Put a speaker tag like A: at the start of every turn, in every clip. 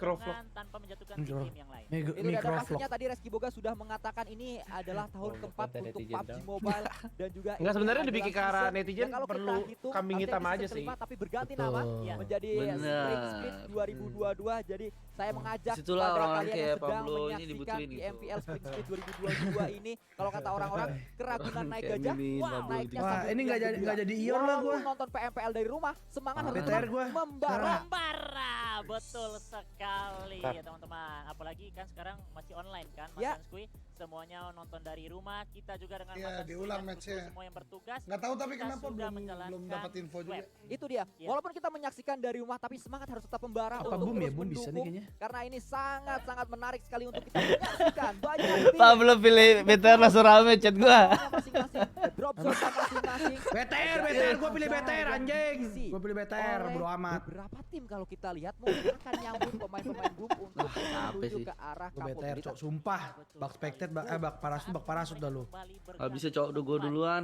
A: Microvlog.
B: tanpa menjatuhkan tim yang lain.
C: Itu dan
D: Microvlog.
C: pastinya tadi Reski Boga sudah mengatakan ini adalah tahun keempat
E: konten
C: untuk
E: netizen
C: PUBG
E: dong.
C: Mobile dan juga
A: Enggak,
C: ini
A: sebenarnya
C: adalah
A: dibikin ke arah
C: season
A: netizen
C: yang kalau kita
A: perlu
C: hitung
A: kambing
C: harusnya
A: hitam
C: ini
A: aja
C: season
A: sih.
C: kelima, tapi berganti
D: Betul.
C: nama
B: Iya.
C: menjadi
F: Bener.
C: Spring 2022. Jadi saya mengajak
F: Disitulah
C: pada
F: orang-orang
C: kalian
F: kayak
C: yang sedang
F: Pablo ini
C: menyaksikan
F: dibutuhin
C: di
F: gitu.
C: MPL Spring Split 2022 ini, kalau kata orang-orang keragunan naik
F: Kayak
C: gajah,
F: Mimin,
C: wow,
F: Pablo
C: naiknya
D: Wah,
C: sambil
D: ini nggak jadi
C: gembira.
D: nggak jadi ion lah
C: Walaupun
D: gua.
C: nonton PMPL dari rumah, semangat harus
D: BTR
C: tetap
D: gua.
C: membara.
B: Membara, betul sekali ya teman-teman. Apalagi kan sekarang masih online kan Mas
C: Ya.
B: Sanskui. Semuanya nonton dari rumah. Kita juga dengan
G: Iya,
B: Mas Sanskui
G: diulang
B: dan
G: match-nya.
B: kru semua yang bertugas.
G: Nggak tahu tapi
B: kita
G: kenapa
B: sudah
G: belum
B: menjalankan
G: dapat info juga.
B: web.
C: Itu dia.
B: Iya.
C: Walaupun kita menyaksikan dari rumah, tapi semangat harus tetap membara
D: Apa
C: untuk
D: Boom ya?
C: terus
D: Boom bisa nih
C: mendukung,
D: kayaknya.
C: karena ini sangat-sangat menarik sekali untuk kita menyaksikan. Banyak tim
F: Pablo pilih BTR langsung rame chat gua.
C: masing-masing, drop zone masing-masing.
D: BTR, gua pilih BTR
C: Yang
D: anjing.
C: diisi
D: Gua pilih BTR,
C: oleh
D: bodo amat.
C: beberapa tim kalau kita lihat mungkin akan nyambung pemain-pemain Boom untuk
F: apa
C: menuju
F: sih?
C: ke arah
D: Gua
C: kampung
D: BTR,
C: kita.
D: cok, sumpah.
B: Betul
D: Bak spectate,
B: sekali.
D: bak parasut dah lu.
F: Nggak bisa, cowok, udah gua duluan.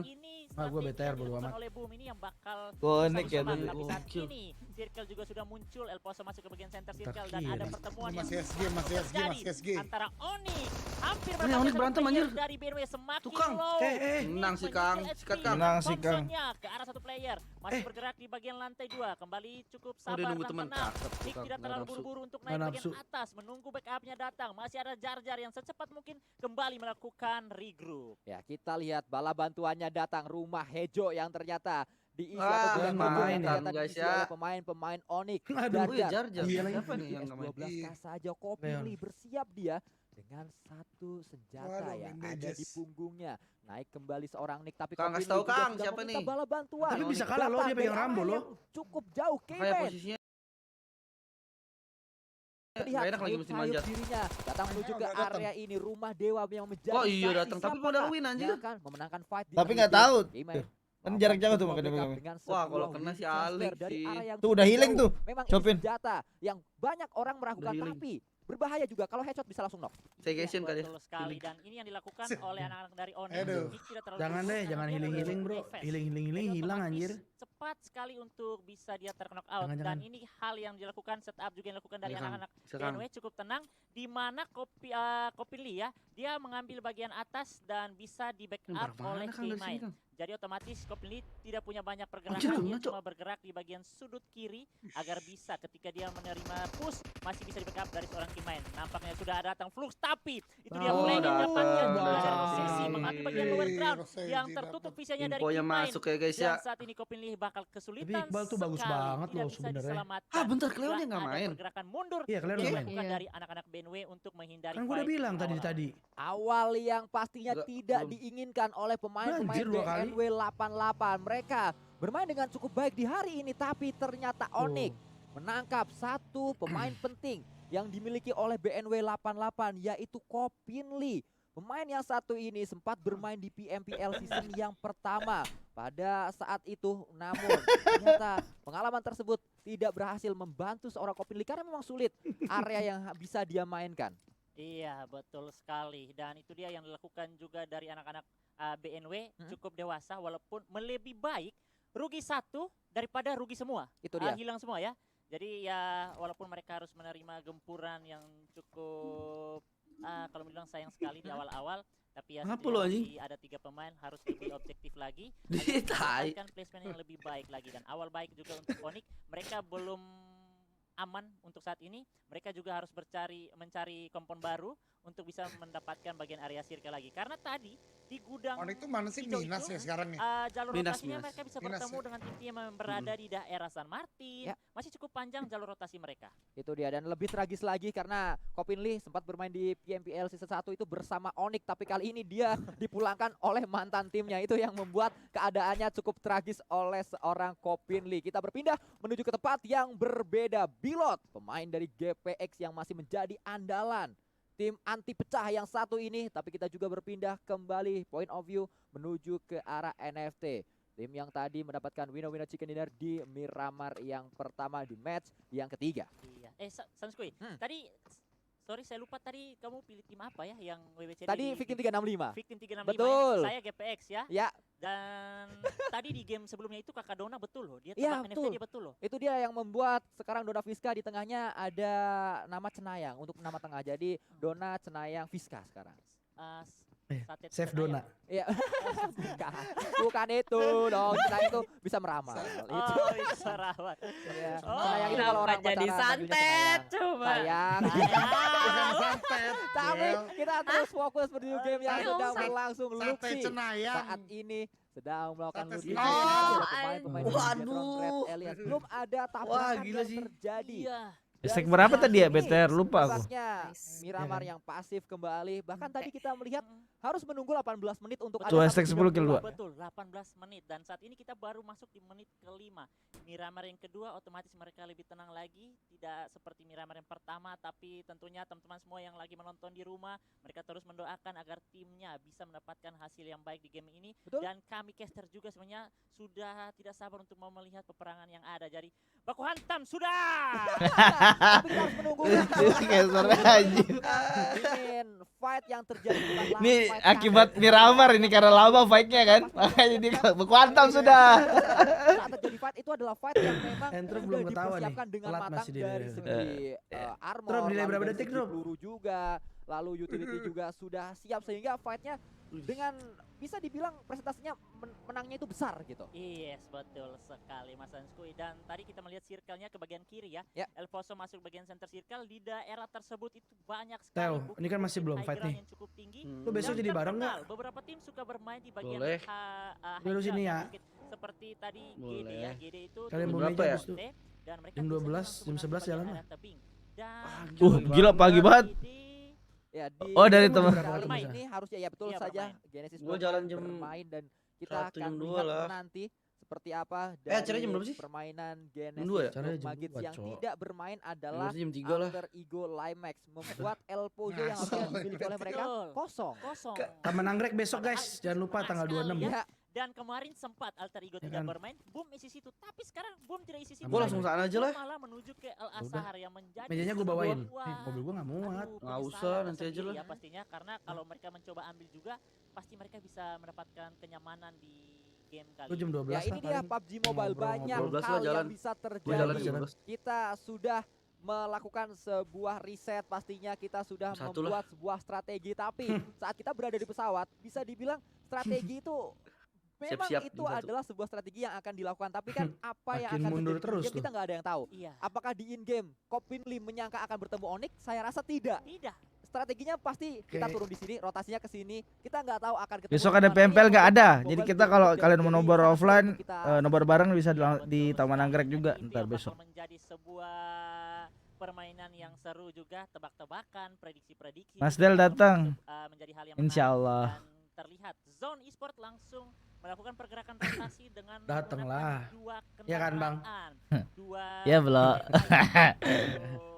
D: Ah, gua BTR bodo amat.
B: Oleh Boom ini yang bakal
F: Bonek ya,
B: sama-sama,
F: tadi.
B: tapi saat
F: Gokil.
B: ini Circle juga sudah muncul, El Poso masuk ke bagian center
D: Ntar
B: circle dan ada
D: kiri.
B: pertemuan
G: Masih
B: yang
G: SG, masih SG,
B: terjadi
G: masih SG.
B: antara Onyx hampir
F: Ini Onyx berantem, anjir.
B: dari BNW semakin
F: Tukang.
B: low.
F: Menang si Kang. Sikat, Kang.
D: Menang si Kang.
B: Thompsonnya ke arah satu player masih bergerak di bagian lantai 2, kembali cukup
F: Oh,
B: sabar
F: dia nunggu
B: dan
F: teman.
B: tenang.
F: Cakep,
B: Nick
F: Tukang.
B: tidak
F: Nggak
B: terlalu
F: nafsu.
B: buru-buru untuk
D: Nggak
B: naik bagian
D: nafsu.
B: atas, menunggu backupnya datang. Masih ada Jar-Jar yang secepat mungkin kembali melakukan regroup.
C: Ya, kita lihat bala bantuannya datang, rumah Hejo yang ternyata diisi
F: Ah,
C: atau gudang
D: main
C: yang ternyata
F: guys
C: diisi
F: ya.
C: oleh pemain-pemain Onyx.
D: Aduh,
F: Oh iya, Jar-Jar.
D: Iya lagi.
F: Siapa nih yang nggak main?
C: 12K saja
D: Leon.
C: Kopili bersiap dia dengan satu senjata
G: Waduh,
C: yang
G: bandages.
C: ada di punggungnya. Naik kembali seorang Nick, tapi
F: Kang,
C: Kopili
F: kasih tahu,
C: juga
F: Kang,
C: sudah
F: siapa
C: meminta
F: nih?
C: bala bantuan.
D: Tapi bisa kalah loh, dia
C: Datang
D: pegang
C: dari
D: Rambo
C: arah
D: loh.
C: yang cukup jauh,
F: Kayak
C: K-Man.
F: posisinya
C: Terlihat
F: nggak enak lagi mesti
C: sayup-sayup
F: manjat.
C: dirinya datang menuju ke
G: Udah datang.
C: area ini, rumah dewa yang menjadi
F: Oh iya
C: saksi
F: datang, tapi
C: siapakah
F: modal win anjir.
C: yang akan memenangkan fight di
D: Tapi
C: early
D: nggak
C: game.
D: tahu.
C: K-Man
D: Kan
C: mampu
D: jarak jauh tuh
C: memback
D: makanya
C: up
D: dia.
C: dengan
F: Wah, kalau
C: sebuah
F: kena si
C: Winchester
F: Alex
C: dari
F: sih.
C: area yang
D: Tuh udah
C: cukup
D: healing
C: jauh.
D: tuh.
C: Memang ini
D: Chopin.
C: senjata yang banyak orang meragukan,
F: healing.
C: tapi berbahaya juga kalau headshot bisa langsung knock.
F: Staycation kali ya.
B: Betul sekali, dan ini yang dilakukan oleh anak-anak dari Onyx.
G: Aduh.
B: Nick tidak terlalu
D: Jangan
B: buru-buru
D: deh,
B: karena
D: jangan
B: dia
D: healing-healing,
B: memiliki
D: bro.
B: defense.
D: Healing-healing
B: Jadi
D: hilang
B: otomatis
D: anjir.
B: cepat sekali untuk bisa dia terknock out.
D: Jangan,
B: Dan
D: jangan.
B: ini hal yang dilakukan, setup juga yang dilakukan dari
F: Iya, Kang.
B: anak-anak
F: Bisa, Kang.
B: BNW cukup tenang, di mana Kopili ya, dia mengambil bagian atas dan bisa di
F: Ini
B: backup
F: barang
B: oleh
F: mana Kang dari sini,
B: K-Mine.
F: Kang?
B: Jadi otomatis Kopili tidak punya banyak
F: Anjir,
B: pergerakan, dia
F: kena, Cok.
B: cuma bergerak di bagian sudut kiri agar bisa ketika dia menerima push masih bisa di backup dari seorang K-Mine. Nampaknya sudah datang Flux, tapi itu dia
D: Oh,
B: flank yang
F: datang.
B: dapatkan juga dari
D: Wah.
B: sisi mengambil bagian lower ground
G: Rossi
B: yang
G: dapat.
B: tertutup visinya dari
F: Infonya
B: K-Mine.
F: masuk ya guys ya.
B: Dan saat ini Kopili bakal kesulitan
D: Iqbal tuh bagus
B: sekali,
D: banget
B: tidak
D: loh
B: bisa
D: sebenarnya.
B: diselamatkan.
F: Ah, bentar,
B: Juga
F: Cleo dia nggak
B: ada
F: main.
B: pergerakan mundur
D: Iya, Cleo
B: yang
D: nggak main.
B: dilakukan
F: Iya.
B: dari anak-anak BNW untuk menghindari
D: Kan gua udah
B: fight
D: bilang
B: awal-awal.
D: tadi.
C: Awal yang pastinya
F: Enggak,
C: tidak
F: belum.
C: diinginkan oleh pemain-pemain
D: Anjir, 2 kali.
C: BNW 88. Mereka bermain dengan cukup baik di hari ini, tapi ternyata Onyx menangkap satu pemain penting yang dimiliki oleh BNW 88, yaitu Kopinli. Pemain yang satu ini sempat bermain di PMPL season yang pertama pada saat itu, namun ternyata pengalaman tersebut tidak berhasil membantu seorang Kopinli karena memang sulit area yang bisa dia mainkan.
B: Iya, betul sekali. Dan itu dia yang dilakukan juga dari anak-anak BNW, cukup dewasa walaupun lebih baik rugi satu daripada rugi semua.
C: Itu dia.
B: Hilang semua ya. Jadi ya walaupun mereka harus menerima gempuran yang cukup kalau bilang sayang sekali di awal-awal, tapi ya
F: Kenapa
B: setidaknya
F: lu, anjing?
B: masih ada 3 pemain harus lebih objektif lagi.
F: Dia tai.
B: Kan placement yang lebih baik lagi, dan awal baik juga untuk Onyx. Mereka belum aman untuk saat ini. Mereka juga harus mencari kompon baru untuk bisa mendapatkan bagian area circle lagi. Karena tadi di gudang
G: Onyx itu mana sih
B: hijau
G: Minas
B: itu,
G: ya sekarang nih?
B: jalur
F: Minas,
B: rotasinya
F: Minas.
B: mereka bisa
G: Minas
B: bertemu
G: ya?
B: dengan tim yang berada di daerah San Martin.
C: Ya.
B: Masih cukup panjang jalur rotasi mereka.
C: Itu dia, dan lebih tragis lagi karena Kopinli sempat bermain di PMPL season 1 itu bersama Onyx, tapi kali ini dia dipulangkan oleh mantan timnya. Itu yang membuat keadaannya cukup tragis oleh seorang Kopinli. Kita berpindah menuju ke tempat yang berbeda. Bilot, pemain dari GPX yang masih menjadi andalan tim anti pecah yang satu ini, tapi kita juga berpindah kembali point of view menuju ke arah NFT. Tim yang tadi mendapatkan winner chicken dinner di Miramar yang pertama di match yang ketiga.
B: Iya. Sanskui, tadi Sorry, saya lupa tadi kamu pilih tim apa ya yang WWCD
C: Tadi Victim 365.
B: Victim 365
C: Betul.
B: ya. Saya GPX ya.
C: Ya,
B: Dan tadi di game sebelumnya itu Kakak Dona betul loh. Dia
C: Iya,
B: tebak NFT
C: betul.
B: dia betul loh.
C: itu dia yang membuat sekarang Dona Fiska di tengahnya ada nama Cenayang untuk nama tengah. Jadi Dona Cenayang Fiska sekarang.
B: Sate
D: Save
B: Cenayang.
D: Dona.
C: Iya. Bukan itu dong. Cenayang itu bisa meramal. Itu.
B: Oh, itu Sarawak.
C: Iya.
B: Oh,
C: Cenayang itu kalau orang
A: Kenapa jadi
C: pacaran manggilnya
A: santet
C: Cenayang.
A: coba?
C: Sayang.
E: Bukan santet.
C: Tapi kita terus fokus video game yang
A: Aduh,
C: sedang
A: santet.
C: berlangsung.
E: Sate
C: Luxi
E: Cenayang.
C: saat ini sedang melakukan
E: Sate
C: ludic
E: Cenayang.
C: dengan
A: Oh,
C: pemain-pemain
F: aduh.
C: Biatron
F: Waduh.
C: Red Alliance. Belum ada
F: Wah,
C: tabrakan
F: gila
C: yang
F: sih.
C: terjadi.
B: Iya.
G: Hashtag
C: Dari
G: berapa
C: sisi
G: tadi ya
C: ini,
G: BTR? Lupa aku.
C: tampaknya
A: Nice.
C: Miramar yang pasif kembali. Bahkan tadi kita melihat harus menunggu 18 menit untuk
G: Tuh,
C: ada
G: hashtag
C: 1.30.
G: 10 kill 2.
B: Betul, 18 menit dan saat ini kita baru masuk di menit ke-5. Miramar yang kedua otomatis mereka lebih tenang lagi, tidak seperti Miramar yang pertama, tapi tentunya teman-teman semua yang lagi menonton di rumah, mereka terus mendoakan agar timnya bisa mendapatkan hasil yang baik di game ini.
C: Betul.
B: Dan kami caster juga sebenarnya sudah tidak sabar untuk mau melihat peperangan yang ada. Jadi baku hantam sudah.
C: Tapi kita harus menunggu.
G: Geser anjing.
C: Ingin fight yang terjadi bukanlah
G: Ini
C: fight
G: akibat
C: kaget.
G: Miramar ini karena lama fight-nya kan. Makanya dia berkuantam sudah.
C: Saat terjadi fight itu adalah fight yang memang
D: Entro
C: sudah
D: belum ketahuan nih.
C: dipersiapkan dengan
D: Telat
C: matang
D: masih dia.
C: dari segi armor,
D: Drop, nilai
C: lalu
D: berapa
C: dari
D: detik,
C: segi
D: Drop?
C: peluru juga, lalu utility juga sudah siap sehingga fightnya dengan bisa dibilang presentasinya menangnya itu besar gitu.
B: Yes, betul sekali Mas Hanskui. Dan tadi kita melihat circle-nya ke bagian kiri ya.
C: Ya.
B: Elvoso masuk bagian center circle. Di daerah tersebut itu banyak
D: Teo,
B: sekali
D: ini kan masih belum
B: high
D: fight
B: ground
D: nih.
B: yang cukup tinggi.
D: Lu besok
B: Dan
D: jadi bareng nggak?
B: terkenal, beberapa tim suka bermain di bagian
F: Boleh.
B: high
D: Dulu sini
B: ground
D: ya.
B: bukit. Seperti tadi GD
F: Boleh.
B: ya. GD itu
D: Kalian
B: turun
F: mau
B: di
F: meja
B: bagian
F: habis
D: itu?
B: T, dan mereka
D: Jam
B: bisa
D: 12,
B: langsung
D: jam
B: masuk
D: 11
B: bagian
D: jalan
B: area
D: lah.
B: tebing. Dan
G: Gila pagi banget.
C: Ya, di
G: Oh, dari
C: game
G: teman.
C: kali
D: Berapa
C: ini harusnya ya betul
B: Iya,
C: saja
B: bermain.
C: Genesis
F: Gua
C: bermain,
F: jalan jam
C: bermain dan kita
F: 1,
C: akan
F: jam 2
C: melihat
F: lah.
C: nanti seperti apa
F: acaranya
C: dari
F: jam berapa sih?
C: permainan
F: Jam 2 ya?
C: Genesis
D: Acaranya jam
C: Magits
D: 2,
C: yang
D: Cok.
C: tidak bermain adalah
F: Jam 3 lah.
C: Alter Ego Limax membuat El Pozo yang harusnya dimiliki oleh mereka
B: Betul.
C: kosong.
B: kosong.
D: Taman Anggrek besok guys, jangan lupa tanggal 26 ya.
C: Ya,
B: Dan kemarin sempat Alter Ego
D: Ya
B: tidak
D: kan?
B: bermain, Boom isi situ. Tapi sekarang Boom tidak isi situ.
D: Gua
F: langsung sana aja lah.
B: Malah menuju ke Al Azhar yang menjadi
D: Mejanya gue
B: sebuah-
D: bawain.
B: Wah,
D: Mobil gue nggak muat.
B: aduh,
F: Nggak usah,
B: penyesalan
F: nanti aja
B: tersendiri
F: lah.
B: Ya pastinya karena kalau mereka mencoba ambil juga, pasti mereka bisa mendapatkan kenyamanan di game kali
D: Lu jam
B: ini.
D: 12
C: ya ini dia
D: paling.
C: PUBG Mobile
D: Ngobrol-ngobrol.
C: banyak
F: 12 lah
C: hal
F: jalan.
C: yang bisa
F: Gua jalan
C: terjadi.
F: jam 12.
C: Kita sudah melakukan sebuah riset, pastinya kita sudah
F: Satu
C: membuat sebuah strategi, tapi saat kita berada di pesawat bisa dibilang strategi itu memang
F: Siap-siap
C: itu
F: di satu.
C: adalah sebuah strategi yang akan dilakukan, tapi kan apa yang
D: Makin
C: akan
D: mundur
C: terjadi di
D: terus
C: game kita
D: tuh.
C: nggak ada yang tahu.
B: Iya.
C: Apakah di in game Kopin Lim menyangka akan bertemu Onyx? Saya rasa tidak.
B: Tidak.
C: Strateginya pasti kita
D: Oke.
C: turun di sini, rotasinya ke sini. Kita nggak tahu akan ketemu
G: Besok
C: di
G: ada
C: mana.
G: PMPL
C: Ini
G: nggak
C: yang
G: ada.
C: membuat
G: Jadi
C: Mobile
G: kita
C: Legends
G: kalau
C: jadi
G: kalian mau nobar
C: sangat
G: offline,
C: sulit kita
G: nobar bareng bisa
B: Iya,
G: di
B: betul
G: Taman
B: sekali.
G: Anggrek juga
B: Itu
G: ntar
B: yang bakal
G: besok.
B: menjadi sebuah permainan yang seru juga, tebak-tebakan, prediksi-prediksi.
G: Mas
B: juga
G: Del
B: yang
G: datang.
B: menjadi hal yang
G: Insya
B: menarik.
G: Allah.
B: Dan terlihat Zone Esport langsung melakukan pergerakan rotasi dengan
D: Datang
B: menggunakan
D: lah.
B: dua
D: Ya kan, Bang?
B: kendaraan, dua
G: Ya, Blo.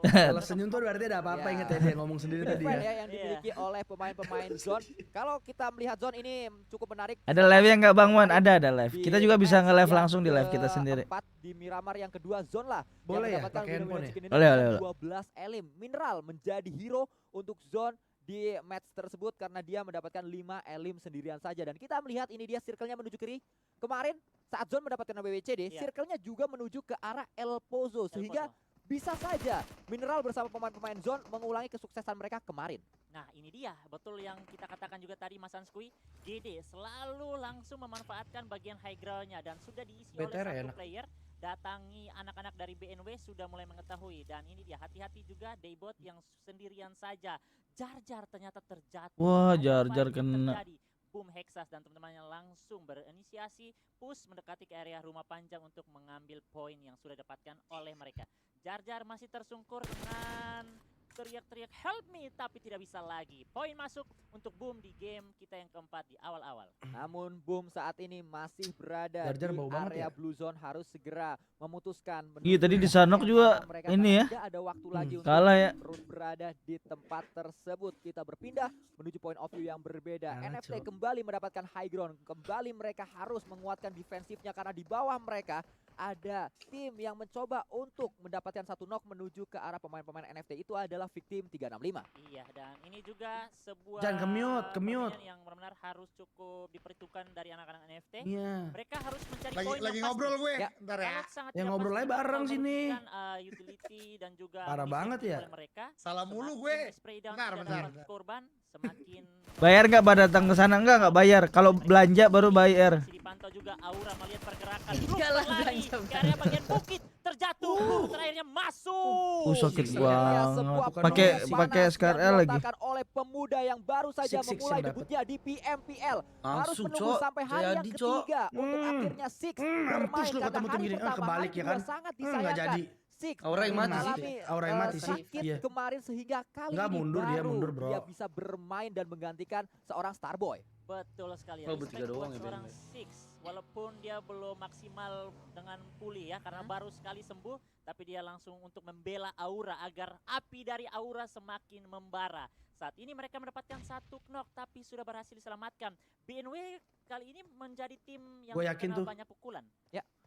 D: Kalau senyum tuh berarti ada apa-apa,
C: Ya.
D: inget ya dia ngomong sendiri tadi
C: Event
D: ya.
C: ya yang dimiliki oleh pemain-pemain Zone. Kalau kita melihat Zone ini cukup menarik.
G: Ada live yang nggak Bang Wan? Ada live.
C: Di
G: Kita juga bisa
C: match
G: nge-live
C: yang
G: langsung di live kita sendiri.
C: keempat di Miramar yang kedua Zone lah.
D: Boleh
C: yang
D: ya,
C: mendapatkan
D: pakai handphone
C: win-win
D: ya?
C: chicken ini
G: Boleh,
C: dengan
G: boleh.
C: 12 elim. Mineral menjadi hero untuk Zone di match tersebut karena dia mendapatkan 5 elim sendirian saja. Dan kita melihat ini dia circle-nya menuju kiri. Kemarin saat Zone mendapatkan WWCD,
B: Iya.
C: circle-nya juga menuju ke arah El Pozo.
B: El
C: Sehingga
B: Pozo.
C: bisa saja Mineral bersama pemain-pemain Zone mengulangi kesuksesan mereka kemarin.
B: Nah ini dia, betul yang kita katakan juga tadi Mas Hanskui, GD selalu langsung memanfaatkan bagian high ground-nya dan sudah diisi oleh
D: BTR
B: satu
D: enak.
B: player. Datangi anak-anak dari BNW sudah mulai mengetahui dan ini dia, hati-hati juga Daybot yang sendirian saja. Jar-Jar ternyata terjatuh.
G: Wah,
B: Ada
G: Jar-Jar
B: fight yang
G: kena.
B: terjadi. Boom Hexas dan teman-temannya langsung berinisiasi push mendekati ke area rumah panjang untuk mengambil poin yang sudah dapatkan oleh mereka. Jar-Jar masih tersungkur dengan teriak-teriak help me tapi tidak bisa lagi. Poin masuk untuk Boom di game kita yang keempat di awal-awal.
C: Namun Boom saat ini masih berada
D: Jar-Jar
C: di
D: bau banget
C: area
D: ya.
C: Blue Zone, harus segera memutuskan.
G: Iya, tadi di
C: menuju
G: Sanok
C: yang
G: juga
C: mana mereka
G: ini
C: karena
G: ya.
C: Tidak ada waktu lagi untuk
G: Kalah ya.
C: terus berada di tempat tersebut. Kita berpindah menuju point of view yang berbeda.
D: Kalah,
C: NFT
D: Cok.
C: kembali mendapatkan high ground. Kembali mereka harus menguatkan defensifnya karena di bawah mereka ada tim yang mencoba untuk mendapatkan satu knock menuju ke arah pemain-pemain NFT itu adalah Victim 365.
B: Iya, dan ini juga sebuah
D: Jangan ke-mute.
B: permainan yang benar-benar harus cukup diperhitungkan dari anak-anak NFT.
D: Iya.
B: Mereka harus mencari
E: Lagi
B: poin yang
E: lagi
B: pasti.
E: ngobrol gue.
C: Ya.
E: Ntar ya.
B: Sangat sangat
D: Ya,
B: tidak
D: ngobrol
B: pasti
D: aja bareng
B: bakal
D: sini.
B: merugikan, utility dan juga
D: Parah
B: misi
D: banget ya.
B: oleh mereka.
E: Salah mulu
B: Semakin
E: gue.
B: spray down
E: Bentar,
B: tidak
E: bentar.
B: dapat korban, semakin
G: Bayar nggak pada datang ke sana nggak bayar. Kalau belanja baru bayar.
B: masih dipantau juga Aura melihat pergerakan.
A: Iyalah,
B: Lari
A: belanja
B: ke area bagian bukit, terjatuh, peluru terakhirnya masuk.
G: Sakit
D: Six,
G: banget.
C: Sebuah
D: Pakai-
C: peluang
G: pakai
C: panas
G: SKRL
C: yang
G: lagi.
C: dilontarkan oleh pemuda yang baru saja
D: Six
C: memulai
D: yang dapet.
C: debutnya di PMPL. Harus
F: Langsung,
C: menunggu
F: Cok.
C: sampai hari yang
F: Jadi, Cok.
C: ketiga untuk akhirnya Six bermain
D: Mampus lu
C: karena
D: ketemu tim
C: hari
D: gini.
C: pertama
D: Kebalik
C: hari
D: ya
C: kedua
D: kan.
C: sangat
D: Nggak
C: disayangkan.
D: jadi.
C: Six
F: Aura yang mati sih.
C: mengalami
D: Aura yang mati sih.
C: sakit
D: Iya.
C: kemarin sehingga kali
D: Nggak,
C: ini
D: mundur dia,
C: baru
D: mundur, bro.
C: dia bisa bermain dan menggantikan seorang Starboy.
B: Betul sekali.
F: Oh,
B: Respect
F: bertiga doang
B: buat
F: ya,
B: seorang
F: BMW.
B: Six. Walaupun dia belum maksimal dengan pulih ya, karena baru sekali sembuh, tapi dia langsung untuk membela Aura agar api dari Aura semakin membara. Saat ini mereka mendapatkan satu knock, tapi sudah berhasil diselamatkan. BNW kali ini menjadi tim yang
D: Gua yakin
B: terkenal
D: tuh.
B: banyak pukulan.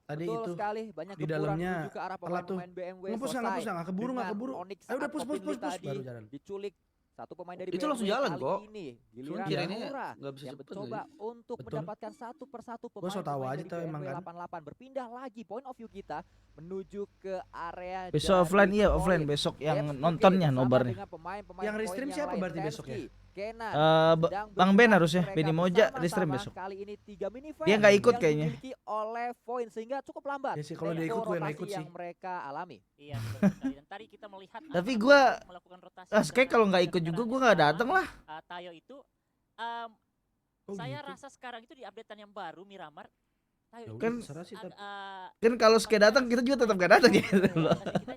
D: Tadi
C: Betul
D: itu.
C: sekali, banyak
D: di
C: gempuran
D: dalamnya
C: menuju ke arah
D: telat tuh.
C: pemain-pemain BMW
D: Ngepus
C: selesai
D: nggak keburu nggak
C: dengan
D: keburu.
C: Onyx
D: Ayo udah
C: saat
D: push
C: Kopin Lee tadi
D: baru jalan.
C: diculik satu pemain dari
F: Itu
C: BMW
F: langsung jalan
C: kali
F: kok.
C: ini.
F: Cuman
C: Giliran
F: kirainnya
C: Aura
F: nggak bisa
C: yang
F: cepet
C: mencoba
F: kali.
C: untuk
D: Betul.
C: mendapatkan satu persatu
D: Gua so tahu
C: pemain-pemain
D: aja
C: dari
D: tuh emang
C: BMW
D: kan.
C: 88 berpindah lagi point of view kita menuju ke area
G: Besok
C: dari
G: offline iya
C: poin.
G: offline besok yang
C: Depth
G: nontonnya
C: bersama
G: nobarnya.
C: dengan pemain-pemain
D: Yang
C: poin
D: restream
C: yang
D: siapa
C: lain.
D: berarti besok ya?
C: Tensky, Kenan, sedang
G: Bang Ben
C: bergerak
G: harusnya,
C: mereka
G: Benny Moja
C: bersama-sama.
G: di stream besok.
C: Kali ini 3 mini fight
G: Dia nggak ikut
C: yang
G: kayaknya.
C: dimiliki oleh Void sehingga cukup lambat.
D: Ya sih, kalau dia
C: tempo
D: ikut gue nggak
C: rotasi
D: ikut sih.
C: yang mereka alami.
B: Iya, betul sekali. Dan tadi kita melihat
G: Tapi
B: anak-anak
G: gua
B: melakukan rotasi
G: kayak
B: dengan
G: kalau nggak ikut juga
B: kendaraannya
G: gue nggak
B: sekarang.
G: datang lah.
B: Tayo itu
D: Oh,
B: saya
D: gitu.
B: rasa sekarang itu di updatean yang baru Miramar Tayo
D: Ya
B: itu
D: udah,
G: Kan-
D: terserah sih, tapi-
G: Kan kalau sekali datang kita juga tetap nggak datang gitu loh.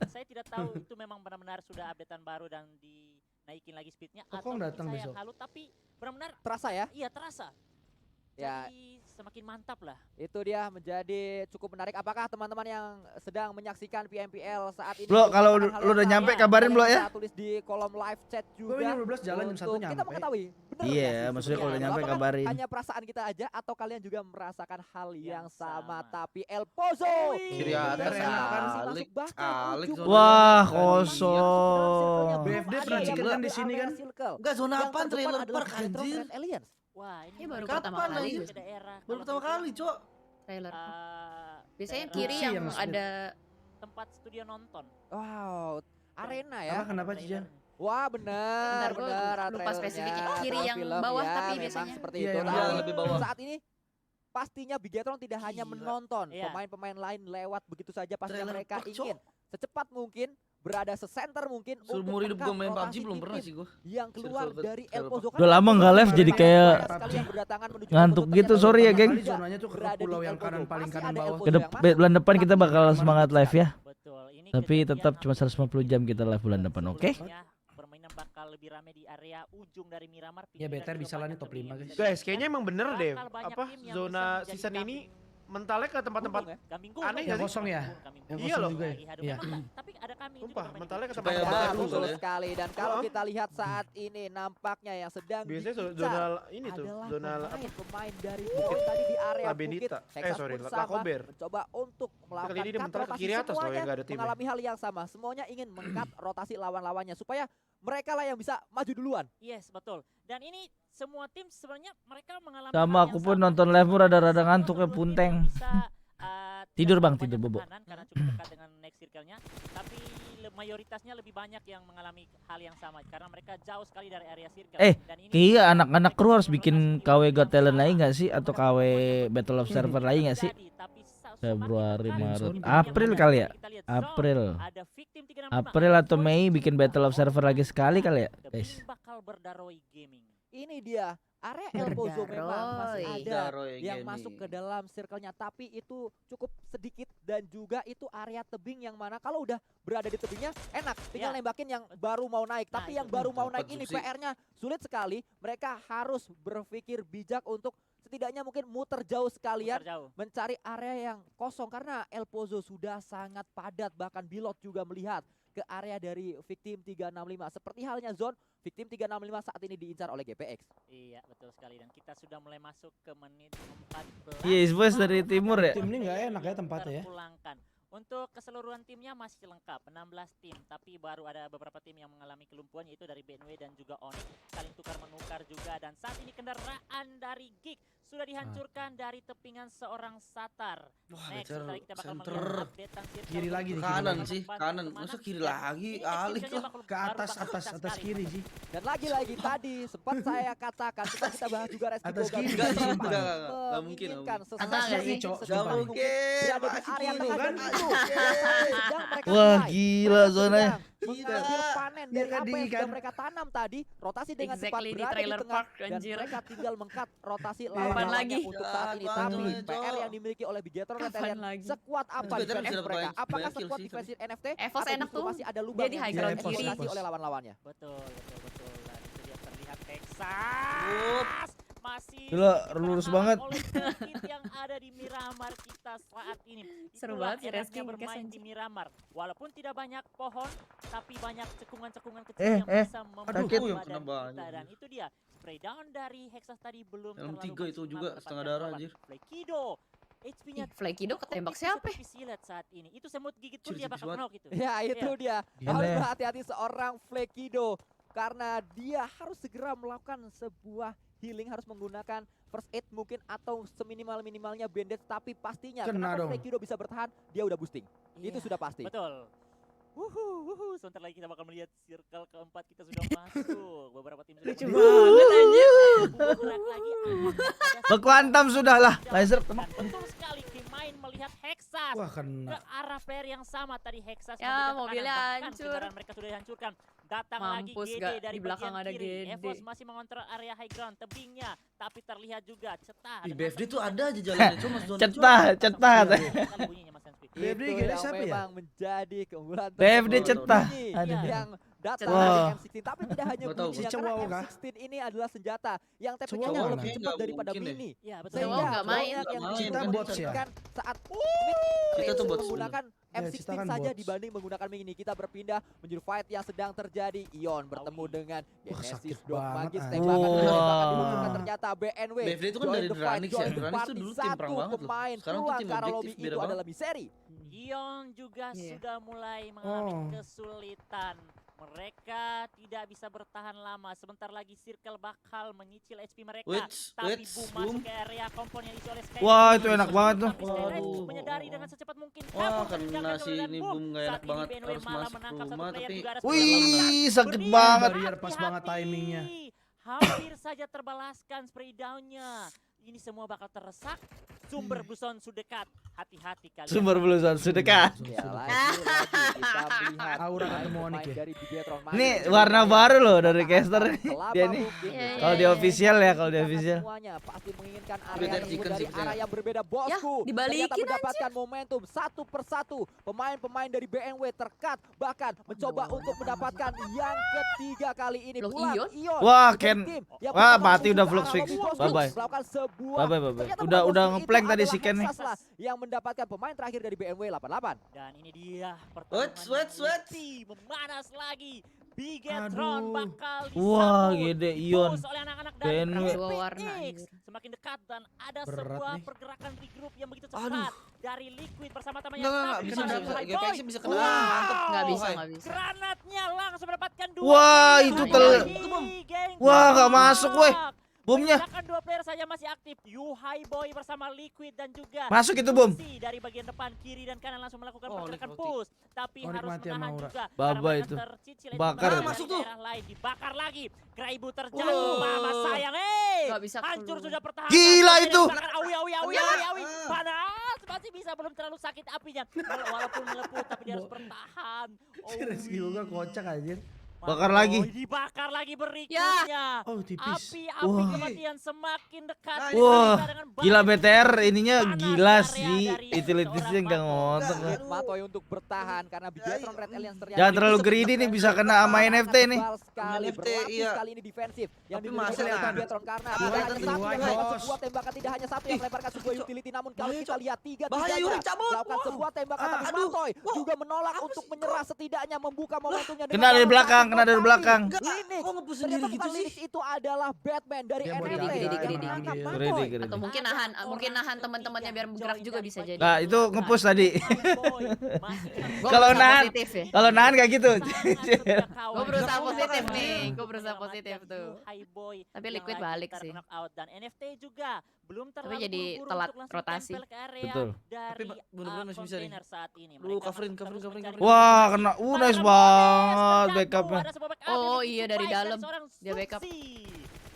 B: saya tidak tahu itu memang benar-benar sudah updatean baru dan dinaikin lagi speednya
D: Kok
B: atau
D: datang
B: mungkin saya
D: besok?
B: halu tapi benar-benar
C: Terasa ya?
B: iya terasa.
C: Ya.
B: Jadi semakin mantap lah.
C: Itu dia menjadi cukup menarik. Apakah teman-teman yang sedang menyaksikan PMPL saat ini?
G: Bro, kalau
C: merasakan hal
G: lu
C: yang
G: udah
C: sama?
G: nyampe kabarin
C: Kalian
G: Bro
C: bisa
G: ya.
C: tulis di kolom live chat
D: Gue
C: juga.
D: jam 12 jalan jam 1
C: untuk kita
D: nyampe.
C: mengetahui. Bener
G: Iya,
C: nggak sih
G: maksudnya
C: sebenarnya
G: kalau udah nyampe
C: Apakah
G: kabarin.
C: hanya perasaan kita aja atau kalian juga merasakan hal yang
B: Yang
C: sama?
B: sama.
C: Tapi El Pozo
F: Kiri
C: sudah
F: atas,
C: masih
F: alik,
C: masuk bahkan
F: alik
C: ujung
F: zona.
G: Wah,
C: dari
G: kosong.
D: BFD pernah
C: yang
D: chicken kan di
C: mengambil
D: sini kan?
C: area circle.
F: Enggak zona
C: Yang
F: apaan
C: terdepan
F: trailer
C: adalah
F: park
C: Metro
F: anjir.
C: Red Aliens.
B: Wah, ini
A: Ini baru
B: mereka
A: pertama
F: Kapan,
A: kali.
F: anjir?
B: ke daerah.
F: Baru pertama kali, Cok.
A: Trailer. Biasanya
B: daerah
A: kiri
D: Tuksi
A: yang
D: yang speed.
A: ada
B: tempat studio nonton.
C: Wow, arena ya.
D: Apa kenapa sih, Jan?
C: Wah benar,
A: Bentar, gua
C: benar.
A: lupa
C: trailernya,
A: spesifiknya. Kiri
C: trailer
A: yang
C: film,
A: bawah
C: ya,
A: tapi
C: memang
A: biasanya.
C: seperti
D: Iya,
C: itu.
D: yang
C: Tapi
F: bawah, lebih bawah.
C: saat ini pastinya Bigetron tidak hanya
F: Gila.
C: menonton
B: Iya.
C: pemain-pemain lain lewat begitu saja. Pastinya
F: Trailer
C: mereka
F: park,
C: ingin secepat mungkin berada sesenter mungkin untuk
F: Seumur hidup gue main
C: menekan
F: PUBG belum pernah
C: rotasi
F: sih gue.
C: yang keluar
F: Trailer-
C: dari El
F: trailer
C: Pozo.
G: Udah lama nggak live jadi kayak ngantuk gitu, sorry ya, geng.
D: Zonanya tuh ke pulau yang kanan paling kanan bawah.
G: Bulan depan kita bakal semangat live ya.
B: Betul. Ini
G: Tapi
B: kejadian
G: tetap cuma
B: hampir
G: 150 jam kita live bulan depan, oke?
B: sebelumnya permainan bakal lebih ramai di area ujung dari Miramar.
D: Ya,
B: pinggiran
D: BTR
B: juga
D: bisa lah nih
B: banyak
D: top
B: lebih
D: 5,
B: yang
D: guys.
B: bisa
E: Guys,
B: dilakukan.
E: kayaknya emang bener deh.
B: Bakal banyak
E: Apa
B: tim yang
E: zona
B: bisa menjadi
E: season ini
B: kambing-
E: mentalnya ke tempat-tempat
B: kambing
E: aneh
B: goreng.
E: nggak sih?
D: kosong ya?
B: Kambing
D: Yang
B: goreng.
E: Iya loh.
D: juga ya?
B: Lagi haduh.
D: Iya.
B: Memang, tapi ada kambing juga
E: Sumpah,
B: bermain
E: mentalnya
B: di
E: ke
B: situ.
F: Supaya
E: tempat-tempat
F: baru
C: Betul
F: kali ya.
C: sekali. Dan kalau
E: Oh.
C: kita lihat saat ini nampaknya yang sedang
E: biasanya
C: diincar
E: zona ini tuh,
C: adalah
E: zona
C: pemain dari Void tadi di area
E: La
C: bukit.
E: Benita.
C: Texas
E: Sorry,
C: pun
E: La
C: sama,
E: Cober.
C: mencoba untuk melakukan
E: kali ini dia
C: cut
E: mental ke
C: rotasi.
E: kiri atas loh yang
C: Semuanya
E: nggak ada timnya.
C: mengalami hal yang sama. Semuanya ingin mengkat rotasi lawan-lawannya supaya mereka lah yang bisa maju duluan.
B: Yes, betul. Dan ini semua tim sebenarnya mereka mengalami
G: Sama,
B: hal
G: aku
B: yang
G: pun
B: sama.
G: nonton live pun rada-rada
B: Semua
G: ngantuk ya,
B: kedua tim
G: punteng.
B: bisa,
G: Tidur,
B: tidak
G: Bang,
B: terlalu
G: tidur,
B: banyak
G: bobo.
B: tekanan karena cukup dekat dengan next circle-nya, tapi mayoritasnya lebih banyak yang mengalami hal yang sama karena mereka jauh sekali dari area circle. Dan ini
G: Iya, anak-anak
B: mereka
G: kru harus
B: bisa
G: bikin
B: merotasi di
G: KW
B: waktu
G: Got
B: yang
G: Talent
B: sama.
G: lagi nggak sih? Atau
B: Beberapa
G: KW
B: poin
G: Battle of Server lagi nggak sih?
B: terjadi, tapi semakin
G: Februari,
B: dekat,
G: Maret,
B: yang
G: April
B: ada,
G: kali ya?
B: kita lihat
G: April.
B: zone, ada Victim 365,
G: April atau
B: Void
G: Mei bikin Battle of Server lagi sekali kali ya,
B: The
G: guys?
B: Bing bakal berdaroi gaming.
C: Ini dia area El Pozo memang masih
A: Berdaroi.
C: ada
F: Daroy
C: yang
F: Gaming.
C: masuk ke dalam circle-nya, tapi itu cukup sedikit dan juga itu area tebing yang mana kalau udah berada di tebingnya enak tinggal
B: Ya.
C: nembakin yang baru mau naik,
B: Nah,
C: tapi
B: itu.
C: yang baru mau
F: Dapat
C: naik ini
F: subsidi.
C: PR-nya sulit sekali. Mereka harus berpikir bijak untuk setidaknya mungkin muter jauh sekalian
B: Putar jauh.
C: mencari area yang kosong karena El Pozo sudah sangat padat, bahkan Bilot juga melihat ke area dari Victim 365. Seperti halnya Zone, Victim 365 saat ini diincar oleh GPX.
B: Iya, betul sekali. Dan kita sudah mulai masuk ke menit 14.
G: Iya, Boys dari timur ya.
D: Tim ini nggak enak ya tempatnya ya.
B: Terpulangkan. Untuk keseluruhan timnya masih lengkap, 16 tim, tapi baru ada beberapa tim yang mengalami kelumpuhan, yaitu dari BNW dan juga Onyx, saling tukar-menukar juga. Dan saat ini kendaraan dari Geek sudah dihancurkan dari tepingan seorang Satar.
F: Wah,
B: Next,
F: Becer
B: setelah kita bakal
F: center.
B: melihat updatean circle
D: Kiri lagi nih,
F: Kanan
D: kiri
F: sih, kanan. Masa kiri lagi? Alik lah.
D: Ke atas kiri sih.
C: Dan lagi-lagi tadi sempat saya katakan, sempat kita bahas juga Reski
D: Atas
C: Boga
D: kiri.
F: Enggak sih,
C: menginginkan
F: enggak mungkin.
D: Atas kiri, Cok.
F: Enggak mungkin.
C: berada di
F: Masih
C: area
F: kiri
C: tengah
F: kan?
C: dan itu sedang mereka
G: Wah,
C: mulai.
G: gila
C: Mereka
G: zonanya.
C: sedang mengambil panen dari
D: Iya,
C: apa yang
D: kan?
C: sudah mereka tanam tadi. Rotasi dengan cepat
A: Exactly, di
C: berada di
A: trailer
C: tengah
A: park,
C: dan
A: anjir.
C: mereka tinggal mengkat rotasi
A: Kapan
C: lawan-lawannya
A: lagi?
C: untuk saat ini.
F: Kapan
C: Tapi
F: lagi,
C: PR
F: Cok?
C: yang dimiliki oleh Bigetron dan
A: Kapan
C: Talian
A: lagi?
C: sekuat apa
F: Bigetron
C: defense
F: bisa dapat
C: mereka?
F: banyak
C: Apakah
F: kill
C: sekuat
F: sih,
C: defense NFT?
A: Evos
C: Atau
A: enak
C: justru
A: tuh.
C: masih ada lubang
A: Dia di
C: yang
A: high
C: bisa
D: ground kiri.
C: dieksploitasi oleh lawan-lawannya?
B: Betul. Dan itu dia terlihat Texas. Masih
G: Gila,
B: sedikit
G: lurus
B: terhalang
G: banget.
B: oleh sedikit yang ada di Miramar kita saat ini.
A: Seru
B: Itulah
A: banget sih
B: enaknya
A: Reski
B: bermain
A: ngegas,
B: di Miramar. Walaupun tidak banyak pohon, tapi banyak cekungan-cekungan kecil
G: Eh,
B: yang
G: eh,
B: bisa
F: sakit.
B: membuat
F: Yang
B: badan
F: kena
B: kita.
F: banyak.
B: Dan itu dia, spray down dari Hexas tadi belum
F: Yang
B: terlalu
F: 3 itu
B: maksimal
F: juga
B: mendapatkan
F: setengah darah,
B: korban.
F: anjir.
B: Flekido, HP-nya
A: Ih, Flekido ketembak siapa?
B: silet saat ini. Itu semut gigit pun
F: Ciri
B: dia
F: tipis
B: bakal
F: banget.
B: knock itu.
C: Ya itu dia.
G: Gila
C: Harus
G: ya.
C: berhati-hati seorang Flekido karena dia harus segera melakukan sebuah healing, harus menggunakan first aid mungkin atau seminimal-minimalnya bandage, tapi pastinya
D: Kena
C: kenapa
D: dong.
C: Flekido bisa bertahan, dia udah boosting. Itu
B: Iya,
C: sudah pasti.
B: Betul. Sebentar lagi kita bakal melihat circle keempat kita sudah masuk. Beberapa tim sudah
A: Lucu
B: masuk.
A: banget anjir.
B: Bergerak lagi.
G: Bekuantam sudah lah. Laser
B: Dan betul sekali Kimain melihat Hexas
D: Wah
B: ke
D: kena.
B: arah player yang sama tadi. Hexas
A: Ya,
B: memberikan tekanan,
A: mobilnya
B: bahkan
A: hancur.
B: kendaraan mereka sudah dihancurkan. Datang
A: Mampus
B: lagi
A: gak,
B: GD dari
A: di belakang
B: bagian
A: ada
B: kiri.
A: GD.
B: Evos masih mengontrol area high ground tebingnya, tapi terlihat juga Cetah.
F: Di
B: dengan
F: BFD tuh
B: tebing
F: ada
B: yang
F: aja jalannya, cuma zona
G: Cetah, cetah.
B: Sekali bunyinya, Mas Hanspi.
D: BFD
C: Itu
D: GD
C: yang
D: siapa ya?
C: memang menjadi keunggulan
G: BFD
C: tersebut.
G: Cetah.
C: Ini
G: Aduh.
C: yang datang
G: Wah.
C: dari M16, tapi tidak hanya
F: Nggak tahu.
C: bunyinya
D: Si
C: karena
D: Cowok kah?
C: M16 ini adalah senjata yang TPK-nya
D: Cowok
C: lebih
F: nggak?
C: cepat daripada
F: Mungkin deh.
C: mini.
B: Iya, betul.
C: Sehingga
A: Cowok nggak main.
C: banyak yang
F: Nggak main.
C: justru
D: Cita bots ya?
C: menginginkan saat mid
F: Cita tuh
C: range
F: bots
C: menggunakan
D: Ya,
C: M16
D: Cita kan
C: saja
D: bots.
C: dibanding menggunakan mini. Kita berpindah menuju fight yang sedang terjadi. Ion bertemu
B: Awi.
C: dengan
D: Wah,
C: Genesis
D: sakit
C: Dog
D: banget,
C: Magis,
D: anjing.
C: tembakan
G: Wah.
C: dilemparkan dimunculkan ternyata BNW.
F: BFD itu kan
C: join
F: dari
C: the fight,
F: Dranix ya.
C: join the
F: Dranix tuh
C: party.
F: dulu tim perang
C: Satu
F: banget loh.
C: pemain
F: Sekarang tuh
C: keluar
F: tim
C: ke arah lobby
F: objektif
C: itu
F: beda banget.
C: adalah Miseri.
B: Ion juga
A: Iya.
B: sudah mulai mengalami
D: Oh.
B: kesulitan. Mereka tidak bisa bertahan lama. Sebentar lagi Circle bakal menyicil HP mereka. Tapi boom masuk ke area kompon yang diisi oleh Skynet.
G: Wah, itu enak banget tuh.
B: Tapi Skynet
F: Waduh.
B: menyadari dengan secepat mungkin.
F: Wah,
B: kabur dari
F: kena
B: belakang
F: si
B: dan
F: ini
B: boom.
F: boom nggak enak
B: Saat ini
F: banget.
B: BNW
F: Harus
B: malah
F: masuk
B: menangkap satu
F: rumah,
B: player
F: tapi
B: juga ada
G: Wih, sakit
B: Berdiri,
G: banget.
D: Barrier pas banget
B: hati-hati.
D: timingnya.
B: Hampir saja terbalaskan spray down-nya. Ini semua bakal teresak. Sumber buson sudah dekat. Hati-hati kalian.
G: Sumber blusan sudah dekat.
C: Ya lagi kita melihat
D: Aura
C: pemain
D: ketemu Onyx ya.
C: dari Bigetron.
G: Ini warna baru loh dari caster nih.
C: Selama
G: Dia nih.
C: mungkin
A: Iya,
G: Kalau di
A: iya.
G: official ya, kalau di
C: Karena
G: official.
C: semuanya pasti menginginkan area
F: Beda
C: tersebut
F: chicken
C: dari
F: sih, percaya.
C: arah yang berbeda, bosku.
A: dibalikin
C: Ternyata mendapatkan momentum satu persatu. Pemain-pemain dari BNW terkat bahkan mencoba untuk mendapatkan yang ketiga kali ini.
A: Loh,
C: Pulang
A: Ion?
G: Wah,
C: menjadi
G: Ken.
C: tim yang
G: Wah,
C: pertama
G: mati
C: menuju
G: udah
C: ke
G: vlog
C: arah
G: fix.
C: lobby, bosku.
G: Bye-bye.
C: Melakukan sebuah
G: Bye-bye.
C: ternyata
G: Udah
C: bosku itu
G: ngeplank tadi
C: adalah
G: si Ken nih.
C: Hexas lah yang mendapatkan pemain terakhir dari BNW 88.
B: Dan ini dia
F: Wait.
B: memanas lagi. Bigetron
D: Aduh.
B: bakal
G: Wah,
B: disambut.
G: gede Ion.
B: Push oleh anak-anak dari
G: BNW.
A: Dua warna,
B: GPX.
A: anjir.
B: Semakin dekat dan ada
D: Berat
B: sebuah
D: nih.
B: pergerakan regroup yang begitu
F: Aduh.
B: cepat dari Liquid bersama temannya.
F: Enggak,
B: Tapi
F: bisa
B: malah
F: bisa
B: High
F: GPX
B: Boy.
F: bisa kena.
B: Wow.
F: Mantep.
A: Nggak bisa,
F: Wahai.
A: nggak bisa.
B: Granatnya langsung mendapatkan dua.
G: Wah,
B: player
G: itu
B: lagi. Geng
G: Wah, nggak masuk, weh.
B: Jebak.
G: Boomnya.
B: Menyisakan dua player saja masih aktif. High Boy bersama Liquid dan juga
G: Masuk itu, Bom.
B: Lucy dari bagian depan, kiri dan kanan langsung melakukan
F: Oh,
B: pergerakan
F: Nikmati.
B: push. Tapi
D: Oh,
B: harus
D: Nikmati sama
B: menahan
D: Aura.
B: juga.
G: Baba
B: karena mereka
G: itu.
B: tercicil
G: Bakar
B: dari
G: itu.
F: Masuk tuh.
B: daerah lain. Dibakar lagi. Graibu terjatuh.
F: Wow.
B: Mama sayang.
A: Nggak bisa
B: Hancur
A: keluar.
B: sudah pertahanan.
G: Gila
B: Masih
G: itu.
B: dibakar. Awi. Panas. Masih bisa, belum terlalu sakit apinya. Walaupun melepuh tapi dia harus bertahan.
D: Si Reski juga kocak anjir.
G: Bakar lagi.
B: Dibakar lagi berikutnya.
D: Oh tipis.
B: Api
G: Wah.
B: kematian semakin dekat.
G: Wah,
B: Dengan
G: gila
B: banyak
G: BTR ininya
B: panas
G: gila
B: area
G: sih.
B: dari
G: Utilitasnya
B: seorang
G: nggak
B: Mako.
G: ngotot.
C: Sulit Matoy untuk bertahan karena Bigetron Red Alliance ternyata
G: Jangan terlalu greedy nih, bisa kena sama NFT nih.
C: tebal sekali,
F: NFT,
C: berlapis
F: iya.
C: kali ini defensif yang
F: Tapi
C: dimiliki
F: masih
C: oleh
F: kelihatan.
C: Bigetron karena
F: Ah,
C: tidak hanya
F: kelihatan
C: satu yang
D: sih.
C: melakukan
D: Bos.
C: sebuah tembakan, tidak hanya satu yang melemparkan sebuah utility, namun kalau kita lihat
F: Bahaya, Yuri, cabut.
C: melakukan sebuah tembakan, tapi
F: Aduh.
C: Matoy juga menolak untuk menyerah, setidaknya membuka momentumnya.
G: Kena dari belakang, kena dari belakang.
C: Linux,
F: Kok ngepush
C: ternyata
F: sendiri gitu
C: bukan
F: sih?
C: Linux, itu adalah Batman dari
D: Dia mau
C: NFT
D: digigit,
C: yang
A: digigit.
C: menangkap
D: Greedy,
C: Matoy.
G: greedy.
A: Atau mungkin nahan teman-temannya biar bergerak juga bisa jadi.
G: Nah, itu nge-push tadi.
A: Gua
G: Kalau
A: berusaha
G: nahan-
A: positif ya.
G: Kalau nahan kayak gitu.
A: Gue berusaha positif nih, gue berusaha positif tuh. Tapi
B: Yang
A: Liquid
B: lagi
A: balik sih.
B: knock-out. Dan NFT juga belum terlalu
A: jadi
B: buru-buru
A: telat
B: untuk langsung
A: rotasi.
B: tempel ke area
G: Betul.
B: dari
F: bener-bener masih bisa nih.
B: kontainer saat ini.
F: Lu
B: Mereka
F: coverin,
B: masih
F: coverin,
B: terus
F: coverin,
B: mencari
F: coverin.
G: Wah,
B: posisi.
G: kena.
B: Tangan
G: Nice
B: Bones
G: banget
B: terjatuh.
G: backupnya.
B: Ada sebuah backup
A: Oh,
B: yang
A: iya,
B: cukup
A: dari
B: baik
A: dalam.
B: seorang
A: Dia backup.
B: Suksi.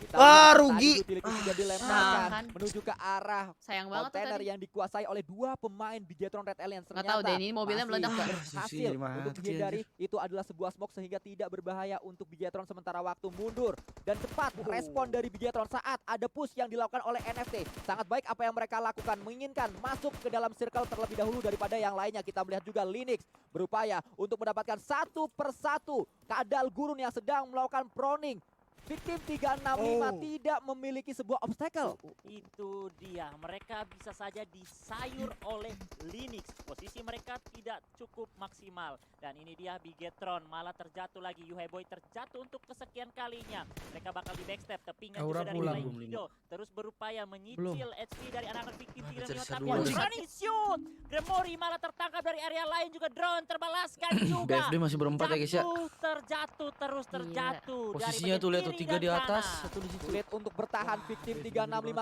C: Kita
G: Wah,
C: lihat
G: rugi.
C: tadi utility juga
A: Nah,
C: dilemparkan
A: kan.
C: menuju ke arah
A: Sayang banget tuh
C: kontainer
A: tadi.
C: yang dikuasai oleh dua pemain Bigetron Red Alliance.
A: Nggak tahu deh, ini mobilnya
C: masih
A: meledak nggak?
C: berhasil
F: Jadi
C: untuk
F: mati
C: dihindari. Itu adalah sebuah smoke sehingga tidak berbahaya untuk Bigetron sementara waktu mundur. Dan cepat respon dari Bigetron saat ada push yang dilakukan oleh NFT. Sangat baik apa yang mereka lakukan, menginginkan masuk ke dalam circle terlebih dahulu daripada yang lainnya. Kita melihat juga Linux berupaya untuk mendapatkan satu persatu kadal gurun yang sedang melakukan proning. Victim 365 tidak memiliki sebuah obstacle.
B: Itu dia, mereka bisa saja disayur oleh Linux. Posisi mereka tidak cukup maksimal. Dan ini dia Bigetron malah terjatuh lagi. Yuhei Boy terjatuh untuk kesekian kalinya. Mereka bakal di backstep, tepingan
D: Aura
B: juga dari
D: pulang.
B: Flying Widow. Terus berupaya menyicil HP dari anak-anak Victim 365.
F: bisa
B: Tapi
F: dua.
B: running shoot. Gremori malah tertangkap dari area lain juga. Drone terbalaskan juga.
F: BFD masih berempat ya guys ya.
B: Terjatuh, terus terjatuh. Dari
F: Posisinya
B: bagian
F: tuh lihat tuh
B: kiri
F: 3 di
B: dan
F: atas,
B: kanan.
F: satu di situ.
C: Sulit untuk bertahan Victim 365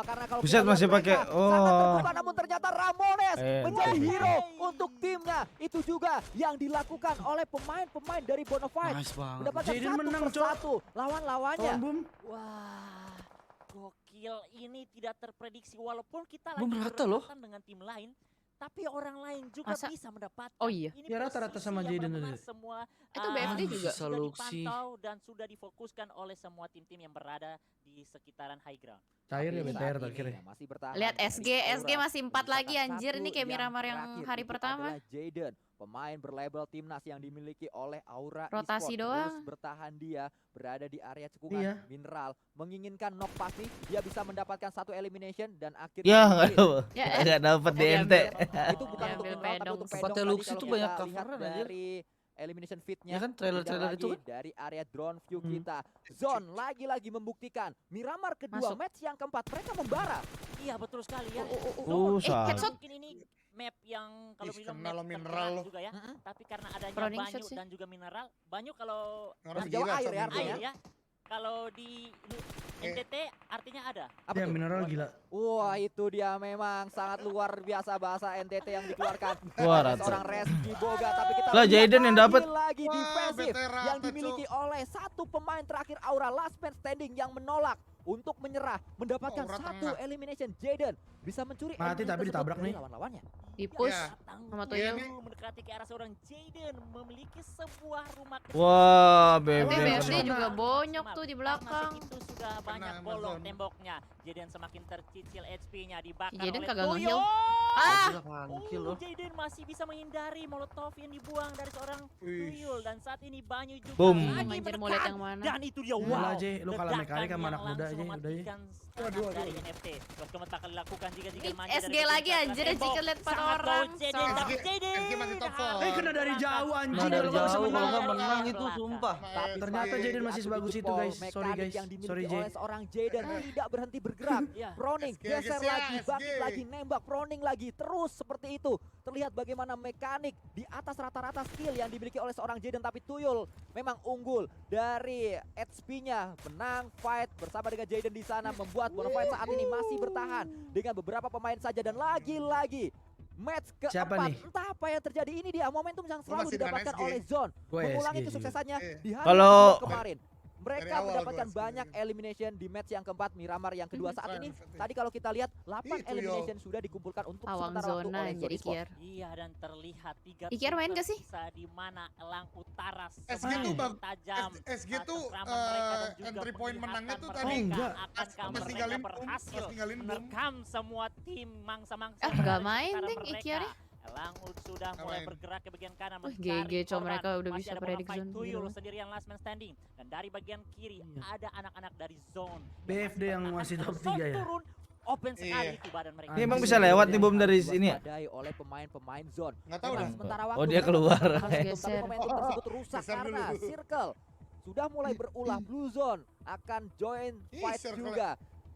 C: karena kalau
G: Buset,
C: kita
G: masih
C: lihat
G: pakai-
C: mereka sangat
G: oh.
C: terbuka, namun ternyata Ramones menjadi
G: Iya.
C: hero untuk timnya. Itu juga yang dilakukan oleh pemain-pemain dari Bonafide.
F: Nice banget.
C: Mendapatkan
D: Jaden
C: satu
D: menang,
C: persatu lawan-lawannya.
D: Boom.
B: Wah, gokil ini tidak terprediksi walaupun kita
F: Belum
B: lagi
F: rata loh.
B: berdekatan dengan tim lain, tapi orang lain juga
A: Masa?
B: bisa mendapatkan.
A: Oh iya.
B: Ini
D: Ya, rata-rata
B: posisi
D: sama
B: yang
D: Jaden
B: benar-benar
D: tadi.
B: semua
A: Itu BFD juga.
B: sudah
F: Luxi.
B: dipantau dan sudah difokuskan oleh semua tim-tim yang berada di sekitaran high ground.
D: Cair ya
C: Tapi
D: BTR
C: saat
D: terakhir
C: ini
D: ya.
C: masih bertahan.
A: Lihat
C: dari
A: SG
C: Aura.
A: masih 4 lagi
C: Menyisakan
A: anjir,
C: satu
A: ini kayak Miramar yang
C: terakhir,
A: hari
C: itu
A: pertama.
C: adalah Jaden, pemain berlabel timnas yang dimiliki oleh Aura
A: Rotasi
C: Esports.
A: doang.
C: Terus bertahan dia berada di area cekungan
D: Iya.
C: mineral, menginginkan knock pasti, dia bisa mendapatkan satu elimination dan akhirnya
G: Ya,
C: win.
A: Ya,
G: nggak dapet
A: Oh,
G: DNT.
C: Itu bukan untuk
A: Diambil
C: mineral tapi
A: pedong.
C: untuk
F: Tempatnya
C: pedong.
F: Luxi
C: Tadi
F: tuh
C: kalau
F: banyak
C: kita lihat
F: coveran, anjir.
C: dari elimination fitnya.
F: Ya kan
C: tidak
F: trailer-trailer
C: lagi
F: itu kan.
C: dari area drone view kita. Zone lagi-lagi membuktikan Miramar kedua
A: Masuk.
C: match yang keempat mereka membara.
B: Iya betul sekali ya.
G: Susah.
A: headshot.
B: Mungkin ini map yang kalau
E: Ih,
B: bilang
E: kenal
B: map
E: lo mineral
B: terberat
E: lo.
B: juga ya.
C: Mm-mm.
B: Tapi karena adanya
A: Running
B: banyu
A: shot sih.
B: dan juga mineral, banyu kalau
E: Orang
C: Jawa
E: gila
C: air
E: sama
C: ya artinya.
B: air ya. Kalau di NTT artinya ada.
C: Apa
D: Ya
C: tuh?
D: mineral gila.
C: Wah itu dia memang sangat luar biasa bahasa NTT yang dikeluarkan
G: Wah,
C: oleh
G: rata.
C: seorang Reski Boga. Tapi kita
G: Lah,
C: lihat
G: Jaden yang dapet.
C: lagi
E: Wah,
C: defensif
E: BT rata,
C: yang dimiliki oleh satu pemain terakhir Aura last man standing yang menolak untuk menyerah, mendapatkan
E: Aura
C: satu
E: tengah.
C: elimination. Jaden bisa mencuri
D: Mati
C: elimination
D: tapi
C: tersebut
D: ditabrak
C: dari
D: nih.
C: lawan-lawannya.
A: Di push.
E: Ya.
A: Sama
B: Tangguh
A: Tuyul.
B: dulu mendekati ke arah seorang Jaden memiliki sebuah rumah kecil.
G: Wah,
A: Tapi
G: BFD
A: BFD
G: kena.
A: juga bonyok tuh di
B: Karena
A: belakang.
B: segitu sudah banyak
E: Amazon.
B: bolong temboknya. Jaden semakin tercicil HP-nya dibakar
A: Jaden
B: oleh
A: kagak
B: Tuyul.
A: nge-heal. Ah,
F: Gila pankil loh.
B: Jaden masih bisa menghindari molotov yang dibuang dari seorang
E: Wih.
B: Tuyul dan saat ini Banyu juga
G: Boom.
B: lagi
A: anjir mau lihat
B: menekan.
A: yang mana.
B: Dan itu dia
D: Udah
B: wow.
D: aja, lu kalah
B: ledakan
D: mekanik sama
B: yang
D: anak muda
B: langsung
D: aja, udah aja.
B: mematikan serangan dari NFT. Terus kemet bakal dilakukan jika
A: Ini
B: manja
A: SG
B: dari
A: lagi
B: ketika
A: anjir,
B: tembok.
A: jika lihat 4
B: Sangat
A: orang.
B: bau Jaden,
A: Sok.
B: tapi Jaden
E: SG masih top four.
D: Kena dari jauh anjing.
F: Nah dari
D: Kalau nggak bisa
F: jauh kalau
D: menang.
F: nggak menang itu sumpah.
C: Tapi
D: Ternyata
C: semakin
D: Jaden masih
C: diadu
D: sebagus itu,
C: jempol,
D: guys. Sorry,
C: mekanik
D: guys.
C: yang dimiliki
D: Sorry, Jay.
C: oleh seorang Jaden tidak berhenti bergerak.
B: Iya.
C: Proning,
E: SG,
C: geser
E: guys, ya,
C: lagi,
E: SG.
C: bangkit lagi, nembak, proning lagi, terus seperti itu. Terlihat bagaimana mekanik di atas rata-rata skill yang dimiliki oleh seorang Jaden, tapi Tuyul memang unggul dari HP-nya. Menang fight bersama dengan Jaden di sana, membuat Bonafide saat ini masih bertahan dengan beberapa pemain saja. Dan lagi-lagi match
D: Siapa
C: keempat,
D: nih?
C: entah apa yang terjadi, ini dia momentum yang selalu
E: masih dengan
C: didapatkan
E: SG.
C: oleh Zone,
D: Gue
C: mengulangi
D: SG juga.
C: kesuksesannya
E: Iya.
C: di hari
G: Kalau-
C: kedua kemarin. Mereka
H: awal
C: mendapatkan
H: gua
C: banyak
H: sebenarnya.
C: elimination di match yang keempat, Miramar yang kedua. Saat ini tadi kalau kita lihat 8
H: Itu,
C: elimination sudah dikumpulkan untuk
A: Pawang
C: sementara waktu
A: zona
C: oleh
A: yang jadi
C: Zone Esports.
A: Ikiar.
B: Iya, dan terlihat 3
A: Ikiar main gak sih?
B: di mana elang utara
H: SG tuh
B: tajam.
H: SG tuh
B: Keserampan mereka dan juga
H: entry point
B: penglihatan
H: menangnya tuh
B: mereka
H: tadi
D: enggak.
B: akankah
H: pas
B: mereka
H: tinggalin
B: berhasil
H: menerkam.
B: menerkam semua tim mangsa-mangsa
A: Ah,
B: yang
A: nggak
B: ada di
A: main,
B: sekitar
A: Ding,
B: mereka.
A: Ikiar ya.
B: Elang sudah
H: Nggak
B: mulai
H: main.
B: bergerak ke bagian kanan
A: Wih,
B: mencari
A: GG, cow,
B: korban.
A: mereka udah
B: Masih
A: bisa
B: ada
A: predict
B: Bonafide
A: zone,
B: Tuyul
A: gila.
B: sendirian last man standing, dan dari bagian kiri
D: Iya.
B: ada anak-anak dari zone
D: BFD yang masih top
B: Zone
D: 3 ya.
B: turun, open sekali
H: Iya.
B: itu badan mereka.
G: Ini emang bisa lewat nih bom dari sini ya?
C: Diwaspadai oleh pemain-pemain zone.
H: Nggak tahu
C: Memang
H: dah.
C: sementara
G: Oh,
C: waktu
G: dia
C: mereka
G: keluar.
C: melakukan
A: Harus
C: momentum, tapi
A: geser.
C: momentum tersebut rusak
H: Geser
C: karena
H: dulu.
C: Circle sudah mulai berulah. Blue Zone akan join
H: Ih,
C: fight
H: Circle.
C: juga.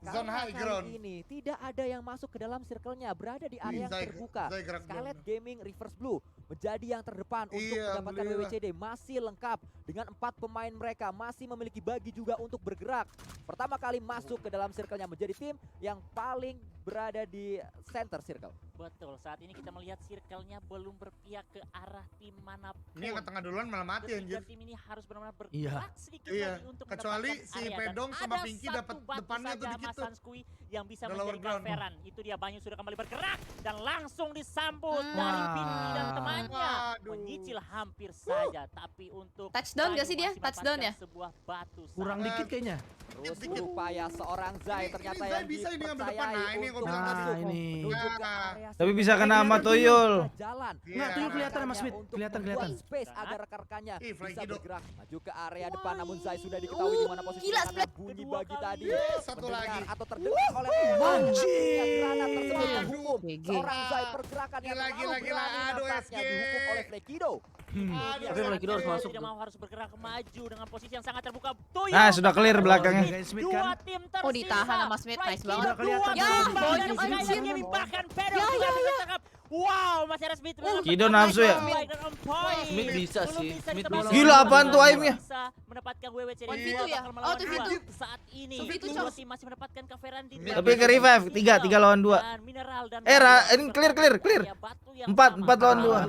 H: Zone
C: Karena
H: high ground.
C: kali ini tidak ada yang masuk ke dalam circle-nya, berada di area yang
H: Zai-
C: terbuka.
H: Zai gerak
C: Skylet
H: doang.
C: Gaming Reverse Blue menjadi yang terdepan untuk
H: Iya,
C: mendapatkan
H: alhamdulillah.
C: WWCD, masih lengkap dengan 4 pemain mereka, masih memiliki bagi juga untuk bergerak. Pertama kali masuk ke dalam circle-nya, menjadi tim yang paling berada di center circle.
B: Betul, saat ini kita melihat circle-nya belum berpihak ke arah tim manapun.
H: Ini yang ke tengah duluan malah mati
B: Ketiga
H: anjir.
B: tim ini harus benar-benar
D: Iya.
B: bergerak sedikit
H: Iya,
B: lagi untuk
H: kecuali
B: mendapatkan
H: si
B: area. Dan
H: Pedong sama
B: ada
H: Pinky
B: satu
H: dapat
B: batu
H: depannya tuh
B: saja
H: dikit
B: Mas
H: tuh.
B: Sanskui yang bisa
H: Udah lower
B: menjadi
H: ground.
B: coveran. Itu dia, Banyu sudah kembali bergerak dan langsung disambut
A: Hmm.
B: dari Pinky dan temannya.
H: Waduh.
B: Menyicil hampir saja, tapi untuk
A: Touchdown
B: Banyu
A: gak sih dia?
B: masih
A: Touchdown
B: mendapatkan
A: ya?
B: sebuah batu.
D: Kurang
H: Sangat.
D: dikit kayaknya.
C: Terus
H: Dikit.
C: berupaya seorang Zai
H: Ini
C: ternyata
H: Zai
C: yang
H: bisa ini ngambil depan.
C: dipercayai
H: Nah, ini yang gua
C: untuk
H: bilang
C: masuk
D: tadi. Ini.
C: menuju ke
H: Nah.
C: area
G: Tapi bisa kena sama
C: Mereka
G: Tuyul.
C: jalan.
H: Iya.
D: Nggak, Tuyul kelihatan sama Smith.
C: Untuk
D: Kelihatan,
C: membuat
D: kelihatan.
C: space
B: Sangat.
C: agar rekan-rekannya
H: Ih, Frankie
C: bisa
H: Dok.
C: bergerak maju ke area depan, namun Zai sudah diketahui di mana posisinya
A: Gila,
C: karena
A: Split.
C: bunyi
B: Kedua
C: bagi
B: kali.
C: tadi
H: Satu
C: mendengar
H: lagi.
C: atau terdengar oleh
D: Anjir.
C: granat tersebut
H: Waduh.
C: terhukum.
A: GG.
C: Seorang Zai pergerakan yang
H: Gila,
C: terlalu
H: gila, gila.
C: berani
H: Aduh,
C: nampaknya
H: SG.
C: dihukum oleh Frekido.
H: Aduh,
F: Tapi Blacky harus masuk
B: tidak
F: tuh.
B: mau, harus bergerak maju dengan posisi yang sangat terbuka. Tuyul
G: Nah, sudah clear belakangnya.
D: Guys, Smith
B: Dua
D: kan.
B: tim tersisa.
A: Oh, ditahan sama Smith, nice
B: Frankie
A: banget.
D: Udah kelihatan
B: dua
D: tuh.
B: tumbang
A: Ya,
B: dari
A: anjir.
B: Skyline Gaming, bahkan Pedro
A: Ya,
B: juga
A: ya,
B: bisa tangkap. Wow, masih ada Smith.
G: Kido nafsu ya?
B: Baik dan on point.
F: Smith bisa
B: Belum
F: sih,
B: bisa
F: Smith
B: ditebak.
F: bisa.
G: Gila, apaan tuh aimnya?
B: Bisa mendapatkan WWCD.
A: Oh,
B: Dua
A: itu ya?
B: bakal
A: Oh,
B: melawan
A: itu
B: dua.
A: itu.
B: Saat ini
A: Itu,
B: dua
A: Cos.
B: tim masih mendapatkan coveran di
H: Tapi
G: ke revive, tiga lawan dua.
B: Dan Mineral dan
G: Ini clear.
B: Ya, batu yang
G: Empat
B: sama.
G: lawan dua.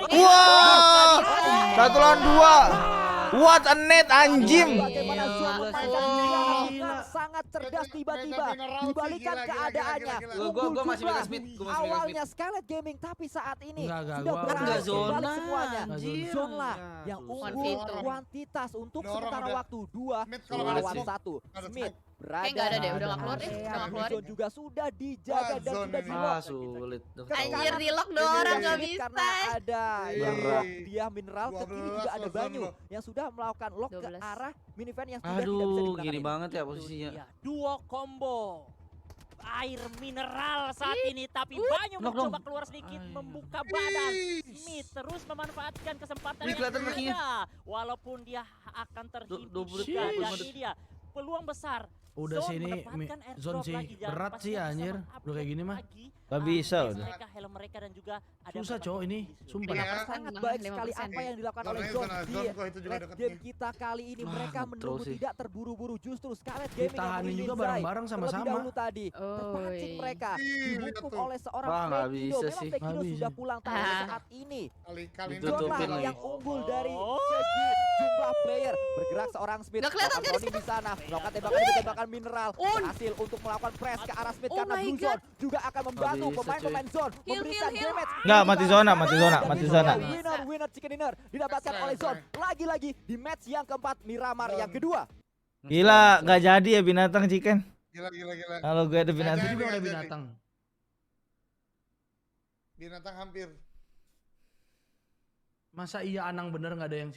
B: Wah.
G: Wah, 1 lawan 2. What a net anjim.
C: Bagaimana
F: Gila,
C: Zuan
F: gila.
C: memainkan
D: Gila.
C: dengan sangat cerdas tiba-tiba
H: Mineral sih,
C: dibalikan
H: gila, gila,
C: keadaannya.
H: gila, gila.
C: Unggul
F: Gua masih
C: juga.
F: megang Smith, gua masih megang
C: Awalnya Skylet Gaming, tapi saat ini
D: Enggak,
C: sudah
D: gua
C: berhasil
F: enggak zona,
C: balik semuanya.
F: anjir.
C: Zone lah
F: Ya,
C: yang
F: susah.
C: unggul
A: Quantitas.
C: kuantitas untuk
H: Dorong
C: sementara
H: udah.
C: waktu 2
H: Smith kalau
F: Sulit
C: lawan
F: sih.
C: 1.
H: Ada
C: Smith berada
A: Kayak nggak ada deh, udah
D: nggak
C: di
A: keluar deh,
C: area
A: udah nggak keluar.
C: zone juga sudah dijaga dan
H: Zone
C: sudah
H: ini.
C: di
F: Ah,
C: lock.
F: sulit.
A: Anjir, di lock dua
C: Ini
A: orang
C: Smith
A: gak bisa.
C: karena ada yang
H: Iya.
C: lock dia Mineral, ke kiri
H: 12
C: juga ada
H: lock
C: Banyu
H: zone
C: yang sudah melakukan lock ke
A: 12.
C: arah minivan yang sudah tidak bisa
F: Aduh,
C: digunakan
F: gini
C: ini.
F: banget ya
B: Itu
F: posisinya.
B: dia, duo combo air mineral saat ini, tapi Banyu
F: Knock
B: mencoba
F: dong.
B: keluar sedikit
F: Ayo.
B: membuka badan.
H: Ih.
B: Smith terus memanfaatkan kesempatan
F: Wih,
B: yang
F: kelihatan kakinya.
B: ada, walaupun dia akan terhimpit
F: 20
B: juga,
D: detik,
B: dan
F: 20
B: ini dia peluang besar.
D: Udah
B: Zone
D: sini
B: mendapatkan airdrop
D: zone sih
B: lagi, dan
D: berat
B: pasti
D: sih
B: dia bisa
D: anjir.
B: mengupgrade
D: Udah kayak gini mah.
B: lagi,
G: Gak bisa
B: base
G: udah.
B: mereka, helm mereka, dan juga ada
D: Susah
B: beberapa
D: cowok ini,
B: kondisi.
D: sumpah.
H: Iya.
C: Sangat
A: Emang
C: baik
A: 5%.
C: sekali apa yang dilakukan oleh
H: Zonanya
C: Zone
H: zona
C: di
H: zone kok itu juga
C: late
H: deketnya.
C: game kita kali ini.
F: Wah,
C: Mereka
F: ngetrol
C: menunggu
F: sih.
C: tidak terburu-buru, justru Scarlet Gaming yang
D: Ditahanin
C: melindungi
D: juga
C: Zai.
D: bareng-bareng
C: Terlebih
D: sama-sama.
C: dahulu tadi terpancing
A: Oi.
C: mereka
H: Ih,
C: dihukum
H: betul.
C: oleh seorang
F: Wah, nggak
C: Frekido.
F: bisa
C: Memang
F: sih.
C: Frekido
D: Nggak
C: sudah
D: bisa.
C: pulang tapi
A: Ah.
C: saat ini
H: Kali-kali
F: Itu
C: Zone
F: tutupin
C: lah
F: lagi.
C: yang unggul dari
B: Oh.
C: segi jumlah player. Bergerak seorang Smith,
A: Nggak kelihatan
C: melakukan
A: garis
C: running di sana, melakukan tembakan Mineral, berhasil untuk melakukan press ke arah Smith
A: Oh
C: karena
A: my
C: Blue
A: God.
C: Zone juga akan membantu
F: bisa,
C: pemain-pemain Zone
A: Heal,
C: memberikan
A: heal, heal.
C: damage.
G: Nggak, mati zona, mati zona,
C: Dan
G: mati
C: itu
G: zona.
C: dia winner chicken dinner didapatkan
H: Keren,
C: oleh Zone.
H: keren.
C: Lagi-lagi di match yang keempat Miramar yang
H: Zone.
C: kedua.
G: Gila, gak jadi ya binatang chicken.
H: Gila.
G: Kalau gue ada binatang.
H: Jadi,
D: Juga ada
H: jadi.
D: binatang.
H: Binatang hampir.
D: Masa iya Anang bener nggak ada yang